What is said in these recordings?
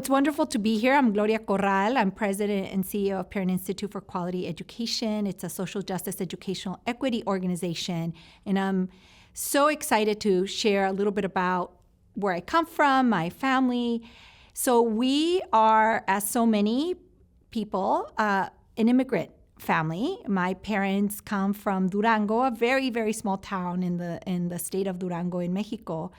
it's wonderful to be here. I'm Gloria Corral. I'm president and CEO of Parent Institute for Quality Education. It's a social justice educational equity organization. And I'm so excited to share a little bit about where I come from, my family. So we are, as so many people, an immigrant family. My parents come from Durango, a very, very small town in the state of Durango in Mexico.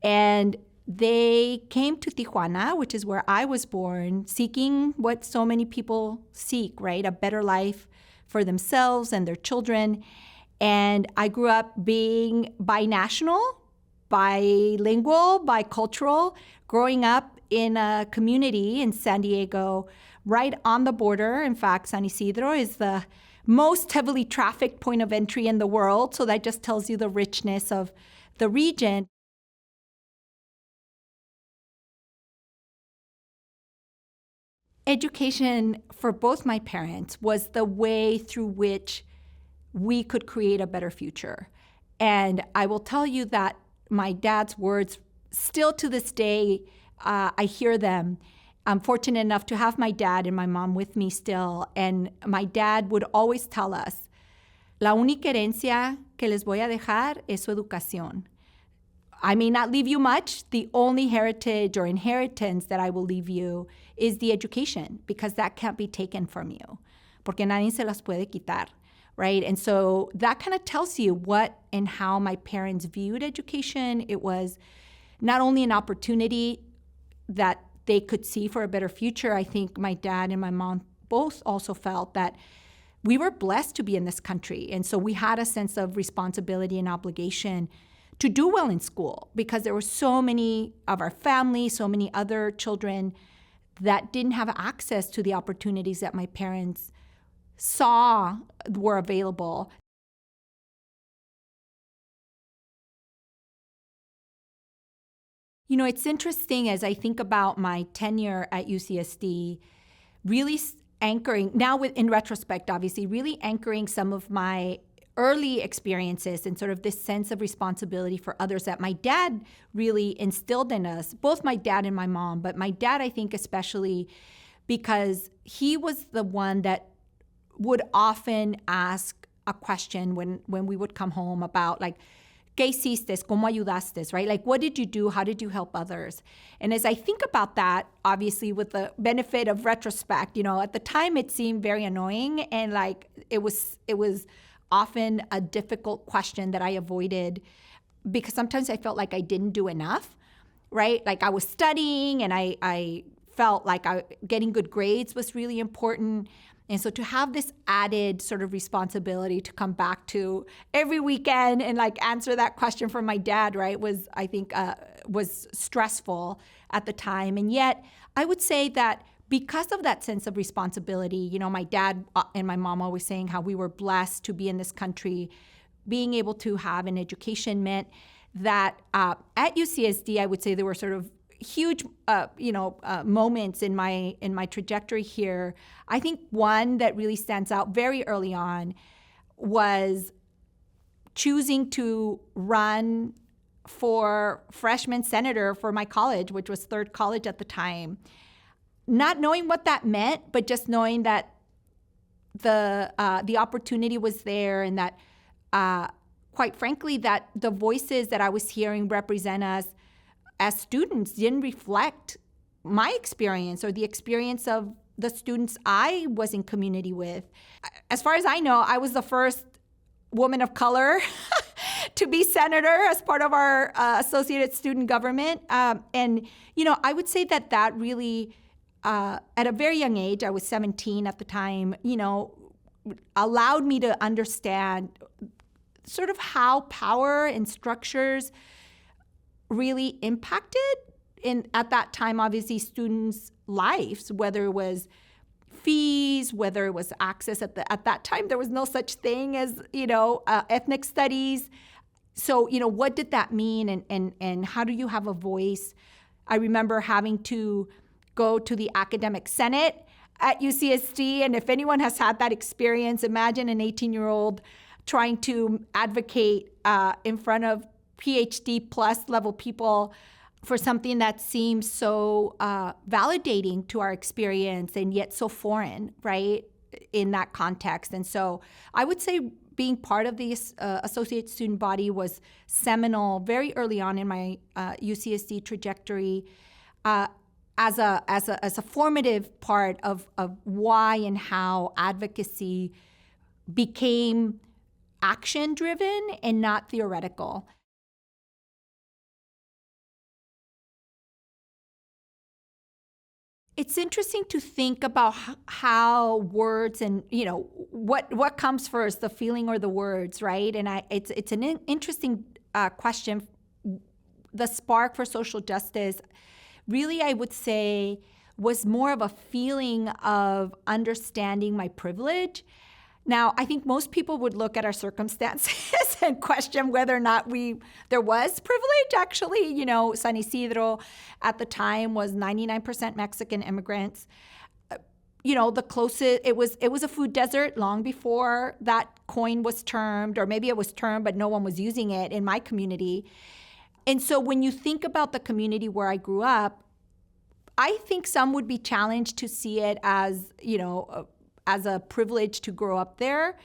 And they came to Tijuana, which is where I was born, seeking what so many people seek, right? A better life for themselves and their children. And I grew up being binational, bilingual, bicultural, growing up in a community in San Diego, right on the border. In fact, San Isidro is the most heavily trafficked point of entry in the world. So that just tells you the richness of the region. Education for both my parents was the way through which we could create a better future. And I will tell you that my dad's words, still to this day, I hear them. I'm fortunate enough to have my dad and my mom with me still. And my dad would always tell us, la única herencia que les voy a dejar es su educación. I may not leave you much. The only heritage or inheritance that I will leave you is the education, because that can't be taken from you, porque nadie se las puede quitar, right? And so that kind of tells you what and how my parents viewed education. It was not only an opportunity that they could see for a better future. I think my dad and my mom both also felt that we were blessed to be in this country. And so we had a sense of responsibility and obligation to do well in school, because there were so many of our family, so many other children that didn't have access to the opportunities that my parents saw were available. You know, it's interesting as I think about my tenure at UCSD, really anchoring, now in retrospect, obviously, really anchoring some of my early experiences and sort of this sense of responsibility for others that my dad really instilled in us, both my dad and my mom, but my dad, I think, especially because he was the one that would often ask a question when we would come home about, like, ¿qué hiciste? ¿Cómo ayudaste? Right? Like, what did you do? How did you help others? And as I think about that, obviously with the benefit of retrospect, you know, at the time it seemed very annoying, and like it was often a difficult question that I avoided, because sometimes I felt like I didn't do enough, right? Like I was studying and I felt like getting good grades was really important. And so to have this added sort of responsibility to come back to every weekend and like answer that question from my dad, right, was, I think, was stressful at the time. And yet I would say that because of that sense of responsibility, you know, my dad and my mom always saying how we were blessed to be in this country, being able to have an education meant that at UCSD, I would say there were sort of huge, moments in my trajectory here. I think one that really stands out very early on was choosing to run for freshman senator for my college, which was Third College at the time. Not knowing what that meant, but just knowing that the opportunity was there, and that, quite frankly, that the voices that I was hearing represent us as students didn't reflect my experience or the experience of the students I was in community with. As far as I know, I was the first woman of color to be senator as part of our associated student government. And, you know, I would say that really, at a very young age, I was 17 at the time, you know, allowed me to understand sort of how power and structures really impacted at that time, obviously, students' lives, whether it was fees, whether it was access. At that time, there was no such thing as, ethnic studies. So, what did that mean, and how do you have a voice? I remember having to go to the academic senate at UCSD, and if anyone has had that experience, imagine an 18-year-old trying to advocate in front of PhD plus level people for something that seems so validating to our experience and yet so foreign, right, in that context. And so I would say being part of the associate student body was seminal very early on in my UCSD trajectory as a formative part of why and how advocacy became action-driven and not theoretical. It's interesting to think about how words and, what comes first, the feeling or the words, right? And it's an interesting question. The spark for social justice really, I would say, was more of a feeling of understanding my privilege. Now, I think most people would look at our circumstances and question whether or not there was privilege. Actually, San Isidro at the time was 99% Mexican immigrants. The closest, it was a food desert long before that coin was termed, or maybe it was termed, but no one was using it in my community. And so when you think about the community where I grew up, I think some would be challenged to see it as, as a privilege to grow up there,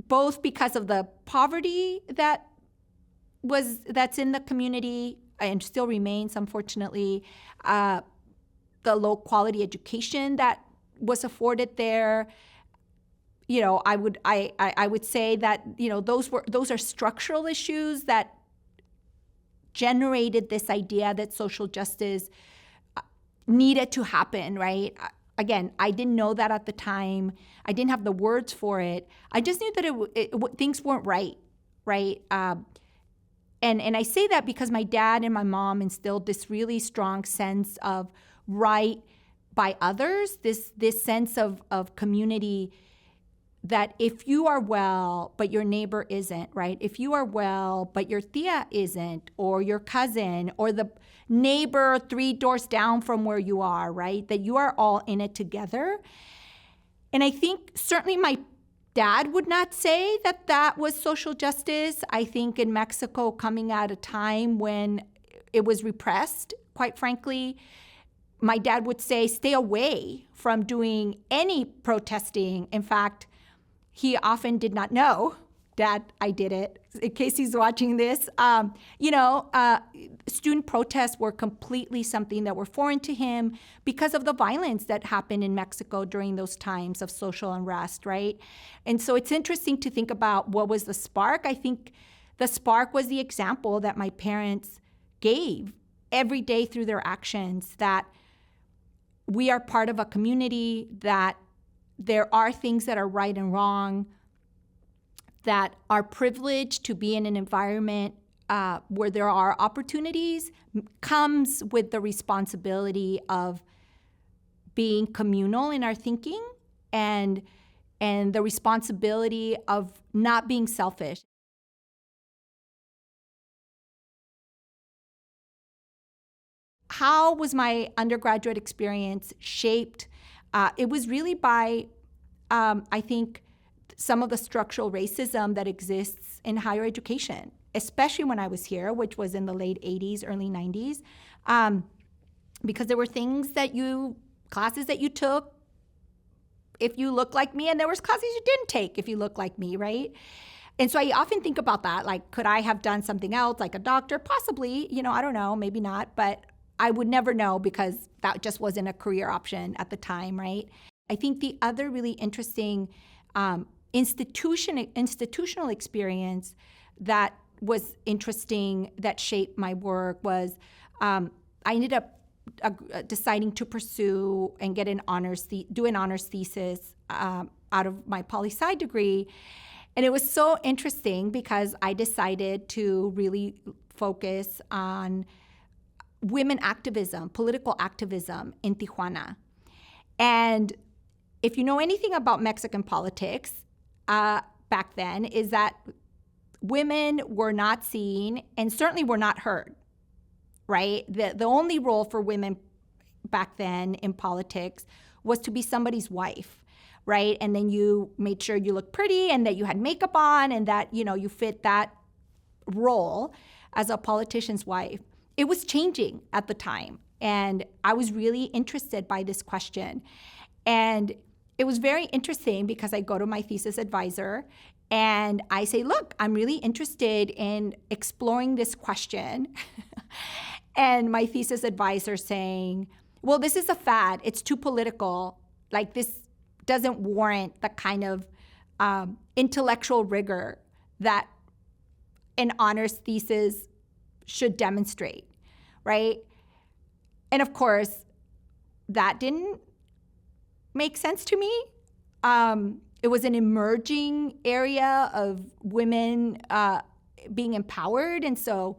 both because of the poverty that's in the community and still remains, unfortunately, the low quality education that was afforded there. I would say that those are structural issues that generated this idea that social justice needed to happen, right? Again, I didn't know that at the time. I didn't have the words for it. I just knew that things weren't right, right? And I say that because my dad and my mom instilled this really strong sense of right by others, this sense of community, that if you are well, but your neighbor isn't, right? If you are well, but your tia isn't, or your cousin, or the neighbor 3 doors down from where you are, right? That you are all in it together. And I think certainly my dad would not say that was social justice. I think in Mexico, coming at a time when it was repressed, quite frankly, my dad would say, stay away from doing any protesting. In fact, he often did not know that I did it, in case he's watching this. Student protests were completely something that were foreign to him because of the violence that happened in Mexico during those times of social unrest, right? And so it's interesting to think about what was the spark. I think the spark was the example that my parents gave every day through their actions, that we are part of a community, that there are things that are right and wrong, that our privilege to be in an environment where there are opportunities comes with the responsibility of being communal in our thinking and the responsibility of not being selfish. How was my undergraduate experience shaped? It was really by, I think, some of the structural racism that exists in higher education, especially when I was here, which was in the late 80s, early 90s, because there were classes that you took if you look like me, and there was classes you didn't take if you look like me, right? And so I often think about that, like, could I have done something else, like a doctor? Possibly, I don't know, maybe not, but I would never know because that just wasn't a career option at the time, right? I think the other really interesting institutional experience that was interesting, that shaped my work, was I ended up deciding to pursue and get do an honors thesis out of my poli-sci degree. And it was so interesting because I decided to really focus on women activism, political activism in Tijuana. And if you know anything about Mexican politics back then, is that women were not seen and certainly were not heard, right? The only role for women back then in politics was to be somebody's wife, right? And then you made sure you looked pretty and that you had makeup on and that, you fit that role as a politician's wife. it was changing at the time. And I was really interested by this question. And it was very interesting because I go to my thesis advisor and I say, look, I'm really interested in exploring this question. And my thesis advisor saying, well, this is a fad. It's too political. Like, this doesn't warrant the kind of intellectual rigor that an honors thesis should demonstrate, right? And of course, that didn't make sense to me. It was an emerging area of women being empowered. And so,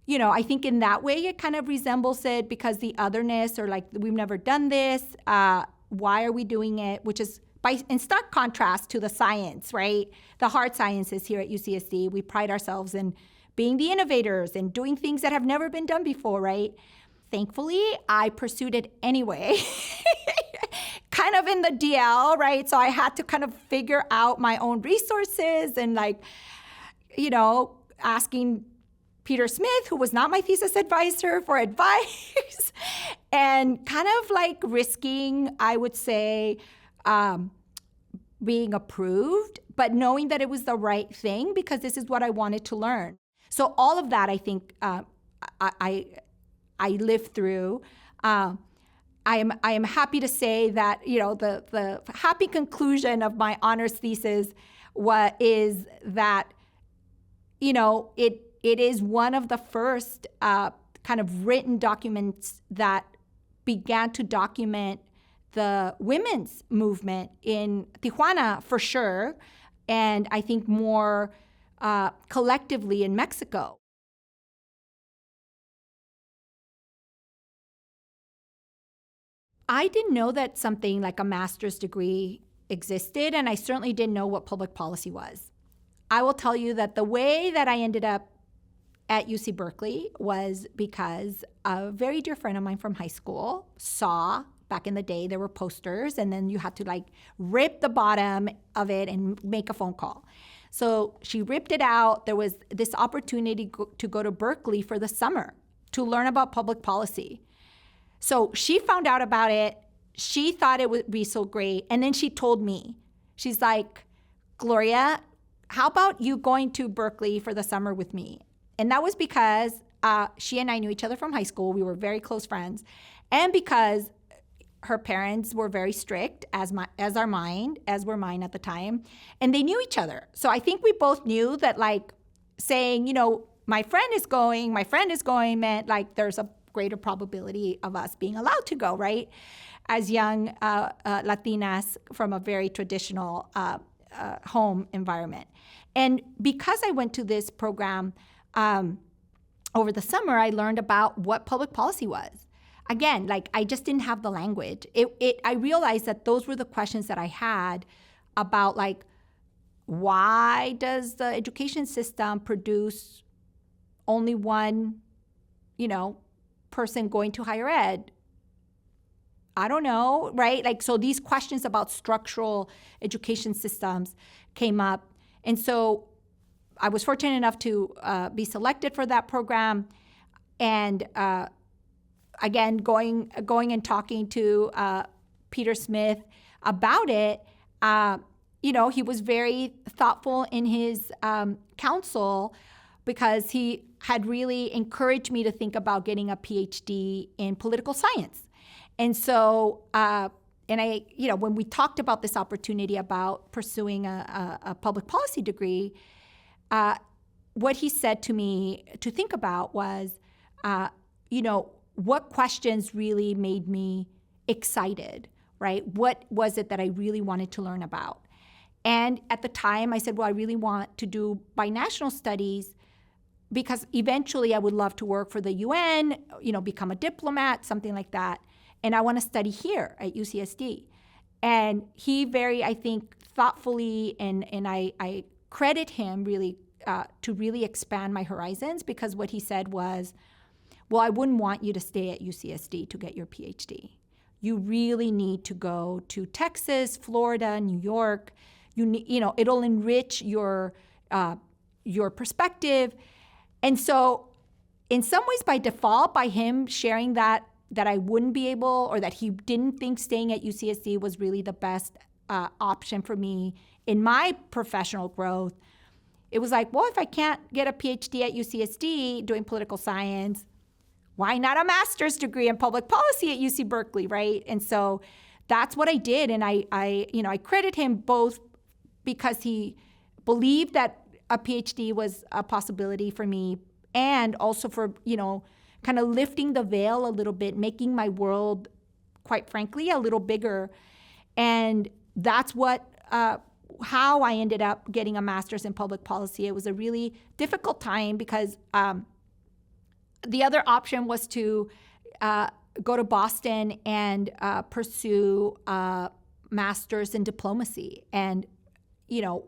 I think in that way, it kind of resembles it, because the otherness, or like, we've never done this. Why are we doing it? Which is in stark contrast to the science, right? The hard sciences here at UCSD. We pride ourselves in being the innovators and doing things that have never been done before, right? Thankfully, I pursued it anyway, kind of in the DL, right? So I had to kind of figure out my own resources and asking Peter Smith, who was not my thesis advisor, for advice and kind of risking, I would say, being approved, but knowing that it was the right thing because this is what I wanted to learn. So all of that, I think, I lived through. I am happy to say that the happy conclusion of my honors thesis is that it is one of the first kind of written documents that began to document the women's movement in Tijuana, for sure, and I think more collectively in Mexico. I didn't know that something like a master's degree existed, and I certainly didn't know what public policy was. I will tell you that the way that I ended up at UC Berkeley was because a very dear friend of mine from high school saw, back in the day, there were posters, and then you had to rip the bottom of it and make a phone call. So she ripped it out. There was this opportunity to go to Berkeley for the summer to learn about public policy. So she found out about it. She thought it would be so great. And then she told me, she's like, Gloria, how about you going to Berkeley for the summer with me? And that was because she and I knew each other from high school. We were very close friends. And because her parents were very strict, as were mine at the time. And they knew each other. So I think we both knew that saying, my friend is going meant there's a greater probability of us being allowed to go, right? As young Latinas from a very traditional home environment. And because I went to this program over the summer, I learned about what public policy was. Again, I just didn't have the language. I realized that those were the questions that I had about why does the education system produce only one, person going to higher ed? I don't know, right? So these questions about structural education systems came up. And so I was fortunate enough to be selected for that program. And again, going and talking to Peter Smith about it, he was very thoughtful in his counsel, because he had really encouraged me to think about getting a PhD in political science. And so, when we talked about this opportunity about pursuing a public policy degree, what he said to me to think about was, what questions really made me excited, right? What was it that I really wanted to learn about? And at the time, I said, well, I really want to do binational studies, because eventually I would love to work for the UN, become a diplomat, something like that. And I want to study here at UCSD. And he very, I think, thoughtfully, and I credit him really to really expand my horizons, because what he said was, well, I wouldn't want you to stay at UCSD to get your PhD. You really need to go to Texas, Florida, New York. It'll enrich your perspective. And so in some ways by default, by him sharing that I wouldn't be able, or that he didn't think staying at UCSD was really the best option for me in my professional growth, it was like, well, if I can't get a PhD at UCSD doing political science, why not a master's degree in public policy at UC Berkeley, right? And so that's what I did. And I credit him both because he believed that a PhD was a possibility for me, and also for, kind of lifting the veil a little bit, making my world, quite frankly, a little bigger. And that's how I ended up getting a master's in public policy. It was a really difficult time because the other option was to go to Boston and pursue a master's in diplomacy, and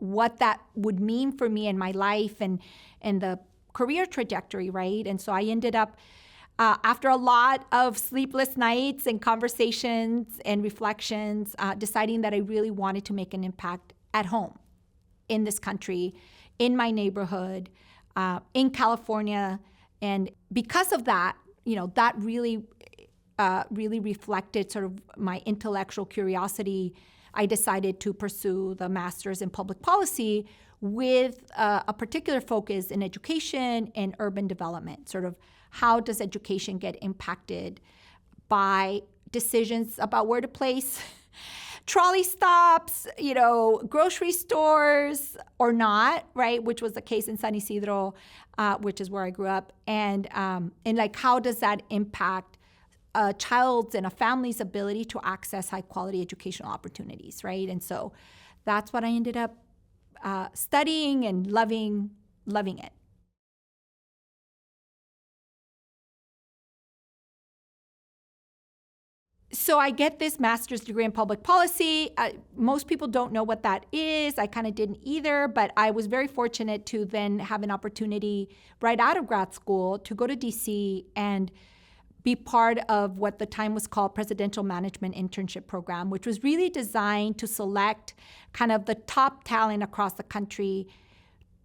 what that would mean for me in my life and the career trajectory, right? And so I ended up, after a lot of sleepless nights and conversations and reflections, deciding that I really wanted to make an impact at home, in this country, in my neighborhood, in California. And because of that, that really reflected sort of my intellectual curiosity. I decided to pursue the master's in public policy with a particular focus in education and urban development. Sort of, how does education get impacted by decisions about where to place trolley stops, grocery stores or not, right? Which was the case in San Isidro, which is where I grew up. And like, how does that impact a child's and a family's ability to access high quality educational opportunities, right? And so that's what I ended up studying and loving it. So I get this master's degree in public policy. Most people don't know what that is. I kind of didn't either, but I was very fortunate to then have an opportunity right out of grad school to go to DC and be part of what the time was called Presidential Management Internship Program, which was really designed to select kind of the top talent across the country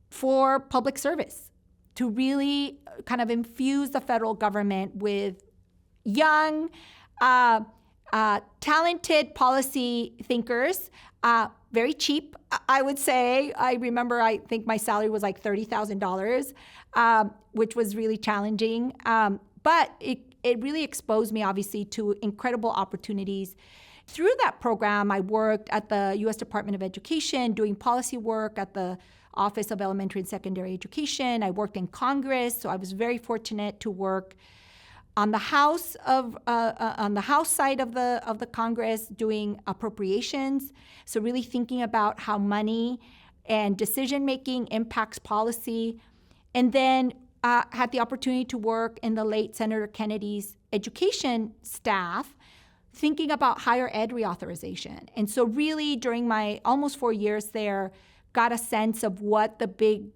for public service, to really kind of infuse the federal government with young, talented policy thinkers, very cheap, I would say. I remember, I think my salary was like $30,000, which was really challenging. But it really exposed me, obviously, to incredible opportunities. Through that program, I worked at the U.S. Department of Education, doing policy work at the Office of Elementary and Secondary Education. I worked in Congress, so I was very fortunate to work on the House side of the Congress, doing appropriations. So really thinking about how money and decision making impacts policy, and then had the opportunity to work in the late Senator Kennedy's education staff, thinking about higher ed reauthorization. And so really during my almost 4 years there, got a sense of what the big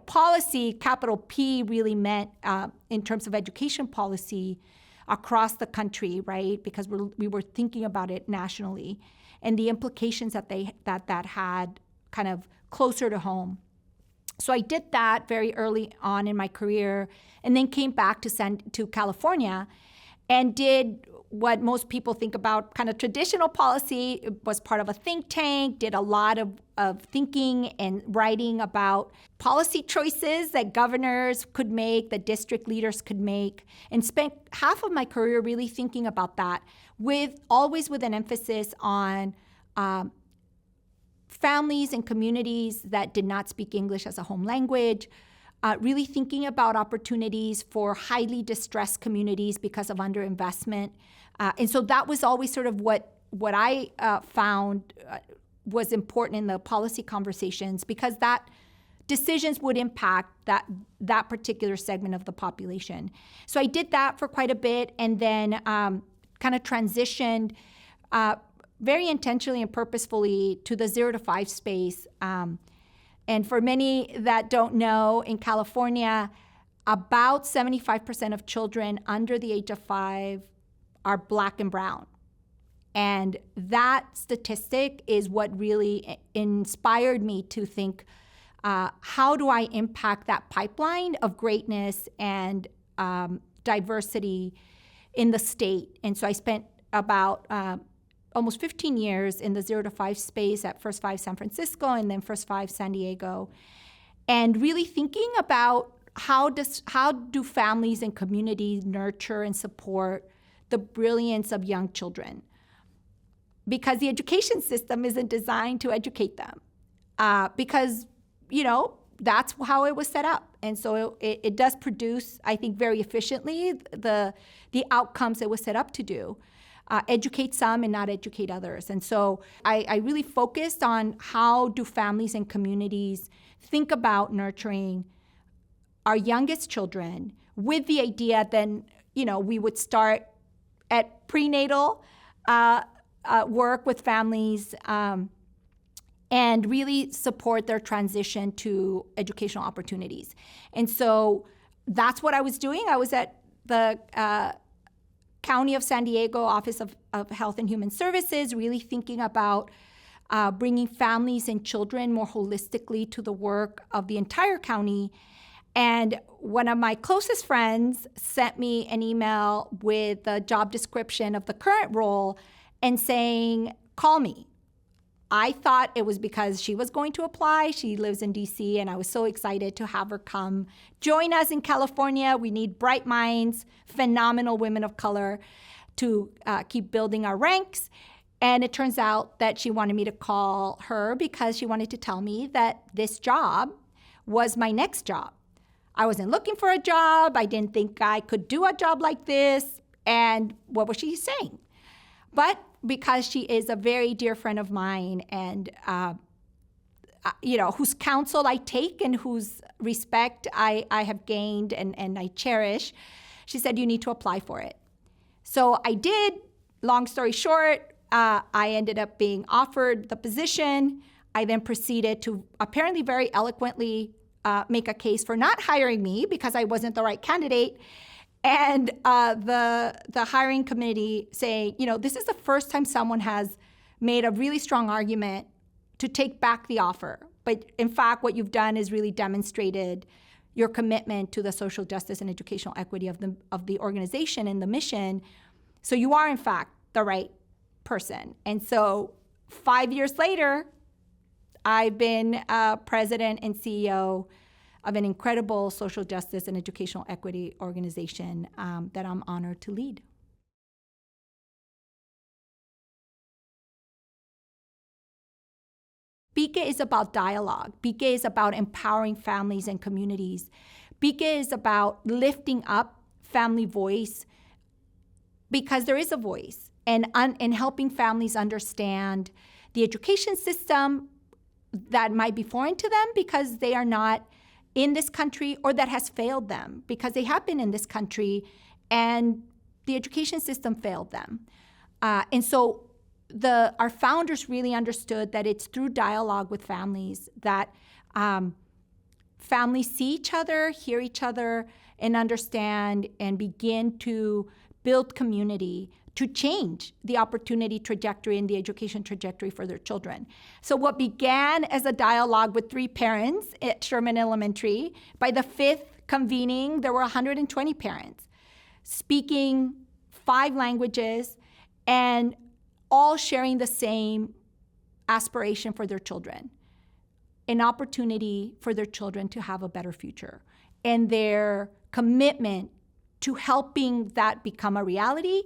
policy, capital P, really meant in terms of education policy across the country, right? Because we were thinking about it nationally, and the implications that had kind of closer to home. So I did that very early on in my career, and then came back to California and did what most people think about kind of traditional policy. It was part of a think tank, did a lot of thinking and writing about policy choices that governors could make, that district leaders could make, and spent half of my career really thinking about that, always with an emphasis on families and communities that did not speak English as a home language, really thinking about opportunities for highly distressed communities because of underinvestment. And so that was always sort of what I found was important in the policy conversations, because that decisions would impact that particular segment of the population. So I did that for quite a bit, and then kind of transitioned very intentionally and purposefully to the 0 to 5 space. And for many that don't know, in California, about 75% of children under the age of 5 are Black and brown. And that statistic is what really inspired me to think, how do I impact that pipeline of greatness and diversity in the state. And so I spent about almost 15 years in the 0 to 5 space at First 5 San Francisco and then First 5 San Diego, and really thinking about how do families and communities nurture and support the brilliance of young children, because the education system isn't designed to educate them, because that's how it was set up. And so it does produce, I think, very efficiently the outcomes it was set up to do. Educate some and not educate others. And so I really focused on how do families and communities think about nurturing our youngest children, with the idea then, we would start at prenatal work with families and really support their transition to educational opportunities. And so that's what I was doing. I was at the County of San Diego Office of Health and Human Services, really thinking about bringing families and children more holistically to the work of the entire county. And one of my closest friends sent me an email with the job description of the current role and saying, call me. I thought it was because she was going to apply. She lives in DC, and I was so excited to have her come join us in California. We need bright minds, phenomenal women of color to keep building our ranks. And it turns out that she wanted me to call her because she wanted to tell me that this job was my next job. I wasn't looking for a job. I didn't think I could do a job like this. And what was she saying? But because she is a very dear friend of mine and, whose counsel I take and whose respect I have gained and I cherish, she said, you need to apply for it. So I did. Long story short, I ended up being offered the position. I then proceeded to apparently very eloquently make a case for not hiring me because I wasn't the right candidate. And the hiring committee saying, this is the first time someone has made a really strong argument to take back the offer. But in fact, what you've done is really demonstrated your commitment to the social justice and educational equity of the organization and the mission. So you are, in fact, the right person. And so 5 years later, I've been president and CEO of an incredible social justice and educational equity organization that I'm honored to lead. PIQE is about dialogue. PIQE is about empowering families and communities. PIQE is about lifting up family voice, because there is a voice, and helping families understand the education system that might be foreign to them because they are not in this country, or that has failed them because they have been in this country and the education system failed them. And so our founders really understood that it's through dialogue with families that families see each other, hear each other, and understand and begin to build community to change the opportunity trajectory and the education trajectory for their children. So what began as a dialogue with 3 parents at Sherman Elementary, by the 5th convening, there were 120 parents speaking 5 languages and all sharing the same aspiration for their children, an opportunity for their children to have a better future, and their commitment to helping that become a reality,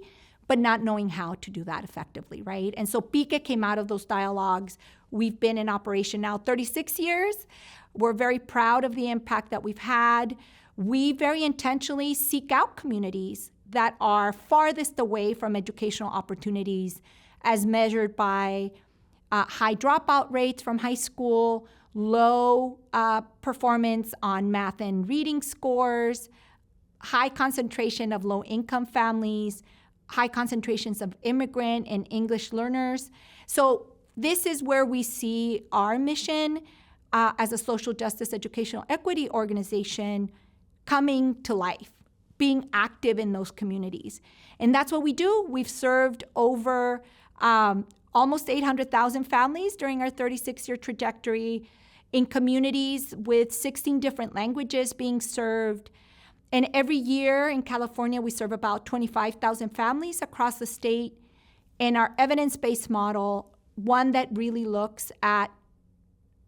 but not knowing how to do that effectively, right? And so PIQE came out of those dialogues. We've been in operation now 36 years. We're very proud of the impact that we've had. We very intentionally seek out communities that are farthest away from educational opportunities as measured by high dropout rates from high school, low performance on math and reading scores, high concentration of low-income families, high concentrations of immigrant and English learners. So this is where we see our mission as a social justice educational equity organization coming to life, being active in those communities. And that's what we do. We've served over almost 800,000 families during our 36-year trajectory in communities with 16 different languages being served, And every year in California, we serve about 25,000 families across the state. And our evidence-based model, one that really looks at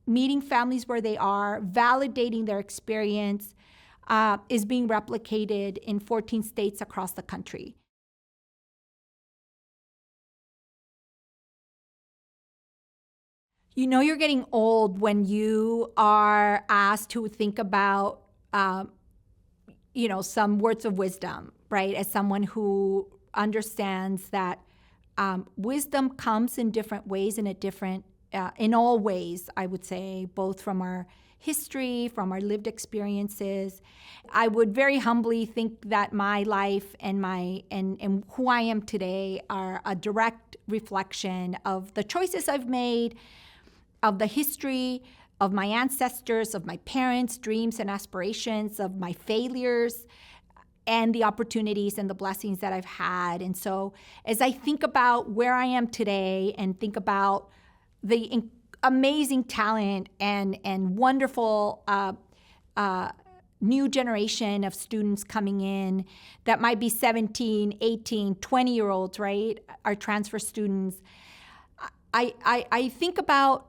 meeting families where they are, validating their experience, is being replicated in 14 states across the country. You know you're getting old when you are asked to think about, some words of wisdom, right? As someone who understands that wisdom comes in different ways and in all ways, I would say, both from our history, from our lived experiences. I would very humbly think that my life and who I am today are a direct reflection of the choices I've made, of the history of my ancestors, of my parents' dreams and aspirations, of my failures, and the opportunities and the blessings that I've had. And so as I think about where I am today and think about the amazing talent and wonderful new generation of students coming in that might be 17, 18, 20-year-olds, right, our transfer students, I think about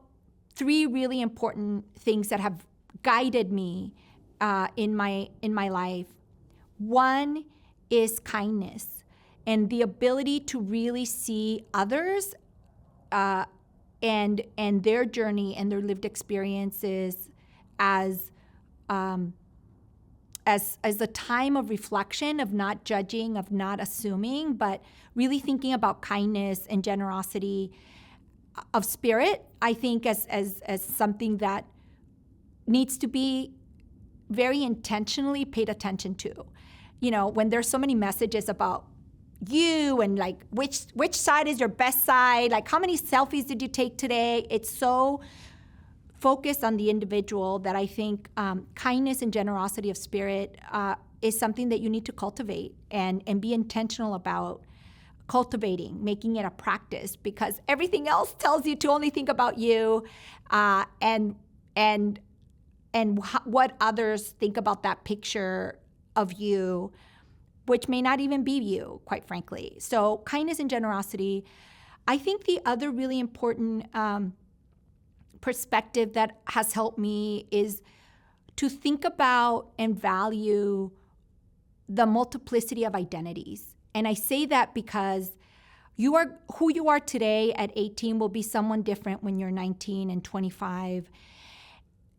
three really important things that have guided me in my life. One is kindness and the ability to really see others and their journey and their lived experiences as a time of reflection, of not judging, of not assuming, but really thinking about kindness and generosity of spirit, I think as something that needs to be very intentionally paid attention to. You know, when there's so many messages about you and like which side is your best side, like how many selfies did you take today? It's so focused on the individual that I think kindness and generosity of spirit is something that you need to cultivate and be intentional about cultivating, making it a practice, because everything else tells you to only think about you and what others think about that picture of you, which may not even be you, quite frankly. So kindness and generosity. I think the other really important perspective that has helped me is to think about and value the multiplicity of identities. And I say that because who you are today at 18 will be someone different when you're 19 and 25.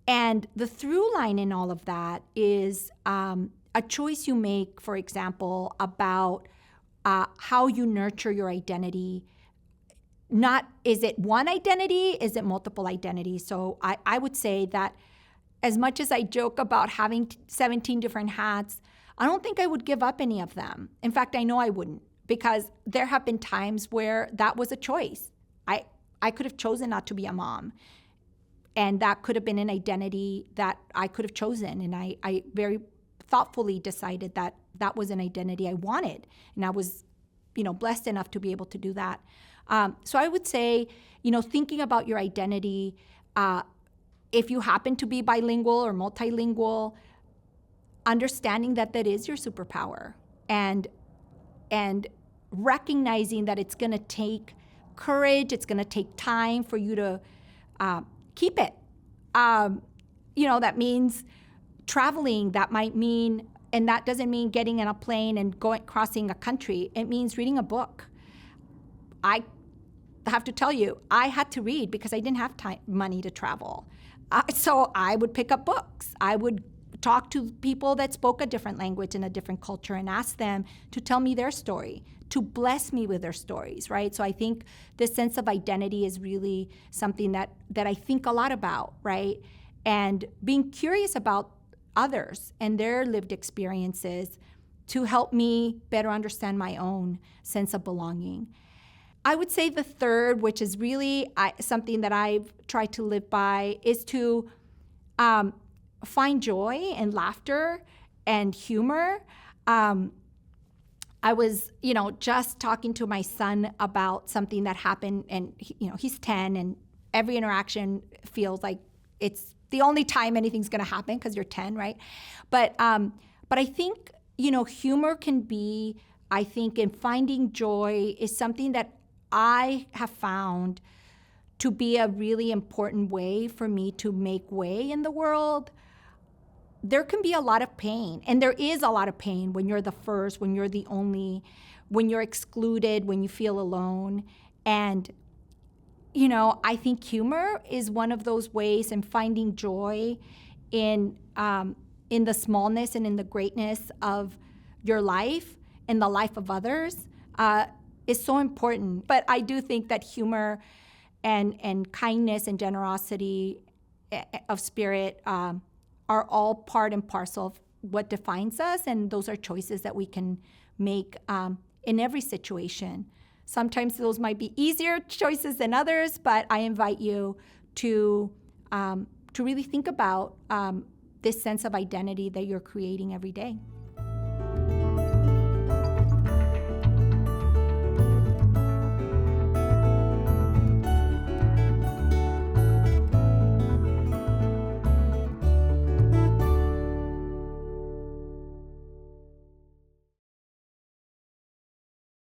And the through line in all of that is a choice you make, for example, about how you nurture your identity. Not, is it one identity? Is it multiple identities? So I would say that as much as I joke about having 17 different hats, I don't think I would give up any of them. In fact, I know I wouldn't, because there have been times where that was a choice. I could have chosen not to be a mom. And that could have been an identity that I could have chosen. And I very thoughtfully decided that that was an identity I wanted. And I was, blessed enough to be able to do that. So I would say, thinking about your identity, if you happen to be bilingual or multilingual, understanding that is your superpower, and recognizing that it's going to take courage, it's going to take time for you to keep it. That means traveling. That might mean, and that doesn't mean getting in a plane and crossing a country. It means reading a book. I have to tell you, I had to read because I didn't have money to travel. So I would pick up books. I would talk to people that spoke a different language and a different culture and ask them to tell me their story, to bless me with their stories, right? So I think this sense of identity is really something that I think a lot about, right? And being curious about others and their lived experiences to help me better understand my own sense of belonging. I would say the third, which is really something that I've tried to live by, is to find joy and laughter and humor. I was, just talking to my son about something that happened, and he's 10, and every interaction feels like it's the only time anything's going to happen because you're 10, right? But But I think, humor can be, I think, in finding joy is something that I have found to be a really important way for me to make way in the world. There can be a lot of pain, and there is a lot of pain when you're the first, when you're the only, when you're excluded, when you feel alone. And, I think humor is one of those ways, and finding joy in the smallness and in the greatness of your life and the life of others is so important. But I do think that humor and kindness and generosity of spirit are all part and parcel of what defines us, and those are choices that we can make in every situation. Sometimes those might be easier choices than others, but I invite you to really think about this sense of identity that you're creating every day.